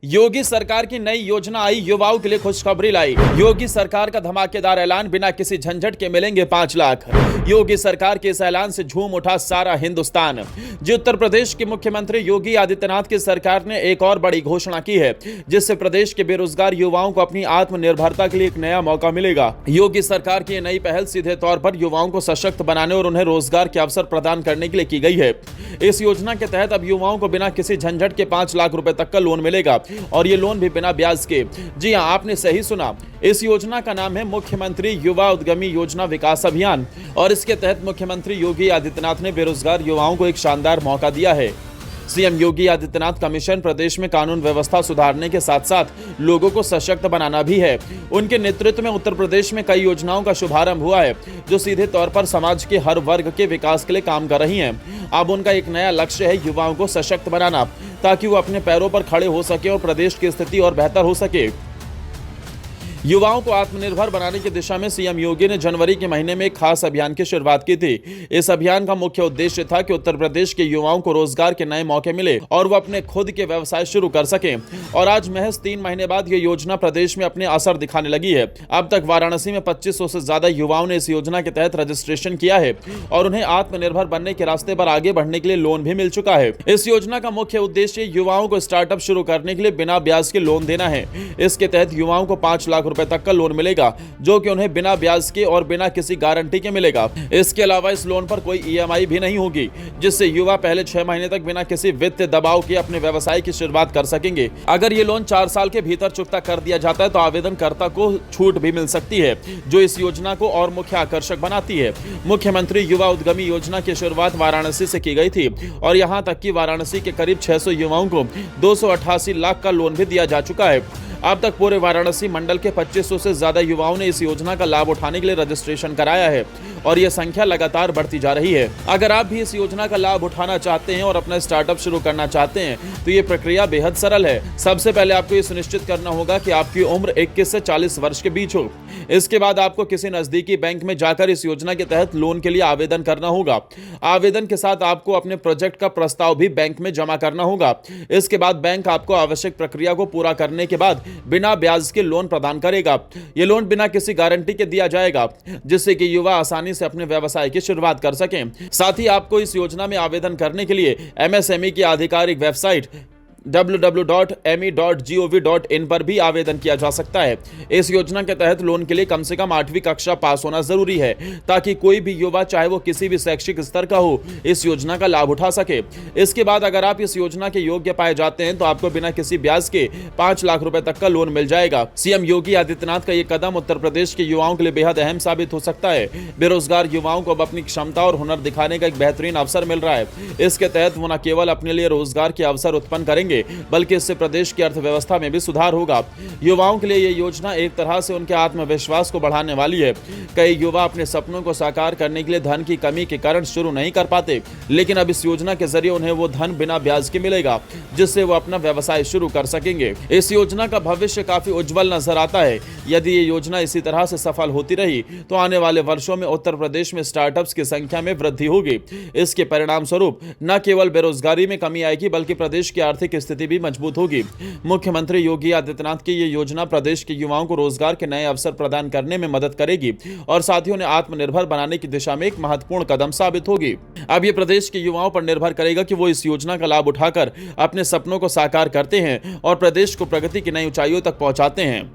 योगी सरकार की नई योजना आई, युवाओं के लिए खुशखबरी लाई। योगी सरकार का धमाकेदार ऐलान, बिना किसी झंझट के मिलेंगे 5 लाख। योगी सरकार के इस ऐलान से झूम उठा सारा हिंदुस्तान। जी, उत्तर प्रदेश के मुख्यमंत्री योगी आदित्यनाथ की सरकार ने एक और बड़ी घोषणा की है, जिससे प्रदेश के बेरोजगार युवाओं को अपनी आत्मनिर्भरता के लिए एक नया मौका मिलेगा। योगी सरकार की नई पहल सीधे तौर पर युवाओं को सशक्त बनाने और उन्हें रोजगार के अवसर प्रदान करने के लिए की गई है। इस योजना के तहत अब युवाओं को बिना किसी झंझट के 5 लाख रुपए तक का लोन मिलेगा, और ये लोन भी बिना ब्याज के। जी हां, आपने सही सुना। इस योजना का नाम है मुख्यमंत्री युवा उद्यमी योजना विकास अभियान, और इसके तहत मुख्यमंत्री योगी आदित्यनाथ ने बेरोजगार युवाओं को एक शानदार मौका दिया है। सीएम योगी आदित्यनाथ का मिशन प्रदेश में कानून व्यवस्था सुधारने के साथ साथ लोगों को सशक्त बनाना भी है। उनके नेतृत्व में उत्तर प्रदेश में कई योजनाओं का शुभारंभ हुआ है, जो सीधे तौर पर समाज के हर वर्ग के विकास के लिए काम कर रही हैं। अब उनका एक नया लक्ष्य है युवाओं को सशक्त बनाना, ताकि वो अपने पैरों पर खड़े हो सके और प्रदेश की स्थिति और बेहतर हो सके। युवाओं को आत्मनिर्भर बनाने की दिशा में सीएम योगी ने जनवरी के महीने में एक खास अभियान की शुरुआत की थी। इस अभियान का मुख्य उद्देश्य था कि उत्तर प्रदेश के युवाओं को रोजगार के नए मौके मिले और वो अपने खुद के व्यवसाय शुरू कर सकें। और आज महज 3 महीने बाद ये योजना प्रदेश में अपने असर दिखाने लगी है। अब तक वाराणसी में 2500 से ज्यादा युवाओं ने इस योजना के तहत रजिस्ट्रेशन किया है और उन्हें आत्मनिर्भर बनने के रास्ते पर आगे बढ़ने के लिए लोन भी मिल चुका है। इस योजना का मुख्य उद्देश्य युवाओं को स्टार्टअप शुरू करने के लिए बिना ब्याज के लोन देना है। इसके तहत युवाओं को 5 लाख रुपए तक का लोन मिलेगा, जो कि उन्हें बिना ब्याज के और बिना किसी गारंटी के मिलेगा। इसके अलावा इस लोन पर कोई ईएमआई भी नहीं होगी, जिससे युवा पहले 6 महीने तक बिना किसी वित्तीय दबाव के अपने व्यवसाय की शुरुआत कर सकेंगे। अगर ये लोन 4 साल के भीतर चुकता कर दिया जाता है तो आवेदनकर्ता को छूट भी मिल सकती है, जो इस योजना को और मुख्य आकर्षक बनाती है। मुख्यमंत्री युवा उद्यमी योजना की शुरुआत वाराणसी से की गई थी और यहां तक कि वाराणसी के करीब 600 युवाओं को 288 लाख का लोन भी दिया जा चुका है। अब तक पूरे वाराणसी मंडल के 2500 से ज्यादा युवाओं ने इस योजना का लाभ उठाने के लिए रजिस्ट्रेशन कराया है और यह संख्या लगातार बढ़ती जा रही है। अगर आप भी इस योजना का लाभ उठाना चाहते हैं और अपना स्टार्टअप शुरू करना चाहते हैं तो ये प्रक्रिया बेहद सरल है। सबसे पहले आपको ये सुनिश्चित करना होगा कि आपकी उम्र 21 से 40 वर्ष के बीच हो। इसके बाद आपको किसी नजदीकी बैंक में जाकर इस योजना के तहत लोन के लिए आवेदन करना होगा। आवेदन के साथ आपको अपने प्रोजेक्ट का प्रस्ताव भी बैंक में जमा करना होगा। इसके बाद बैंक आपको आवश्यक प्रक्रिया को पूरा करने के बाद बिना ब्याज के लोन प्रदान करेगा। ये लोन बिना किसी गारंटी के दिया जाएगा, जिससे कि युवा आसानी से अपने व्यवसाय की शुरुआत कर सकें। साथ ही आपको इस योजना में आवेदन करने के लिए एमएसएमई की आधिकारिक वेबसाइट www.me.gov.in पर भी आवेदन किया जा सकता है। इस योजना के तहत लोन के लिए कम से कम 8वीं कक्षा पास होना जरूरी है, ताकि कोई भी युवा, चाहे वो किसी भी शैक्षिक स्तर का हो, इस योजना का लाभ उठा सके। इसके बाद अगर आप इस योजना के योग्य पाए जाते हैं तो आपको बिना किसी ब्याज के 5 लाख रुपए तक का लोन मिल जाएगा। सीएम योगी आदित्यनाथ का यह कदम उत्तर प्रदेश के युवाओं के लिए बेहद अहम साबित हो सकता है। बेरोजगार युवाओं को अब अपनी क्षमता और हुनर दिखाने का एक बेहतरीन अवसर मिल रहा है। इसके तहत वो न केवल अपने लिए रोजगार के अवसर उत्पन्न करेंगे, बल्कि इससे प्रदेश की अर्थव्यवस्था में भी सुधार होगा। युवाओं के लिए यह योजना एक तरह से उनके आत्मविश्वास को बढ़ाने वाली है। कई युवा अपने सपनों को साकार करने के लिए धन की कमी के कारण शुरू नहीं कर पाते, लेकिन अब इस योजना के जरिए उन्हें वो धन बिना ब्याज के मिलेगा, जिससे वो अपना व्यवसाय शुरू कर सकेंगे। इस योजना का भविष्य काफी उज्जवल नजर आता है। यदि ये योजना इसी तरह से सफल होती रही तो आने वाले वर्षों में उत्तर प्रदेश में स्टार्टअप्स की संख्या में वृद्धि होगी। इसके परिणाम स्वरूप न केवल बेरोजगारी में कमी आएगी, बल्कि प्रदेश की आर्थिक स्थिति भी मजबूत होगी। मुख्यमंत्री योगी आदित्यनाथ की ये योजना प्रदेश के युवाओं को रोजगार के नए अवसर प्रदान करने में मदद करेगी और साथ ही उन्हें आत्मनिर्भर बनाने की दिशा में एक महत्वपूर्ण कदम साबित होगी। अब ये प्रदेश के युवाओं पर निर्भर करेगा कि वो इस योजना का लाभ उठाकर अपने सपनों को साकार करते हैं और प्रदेश को प्रगति की नई ऊंचाइयों तक पहुंचाते हैं।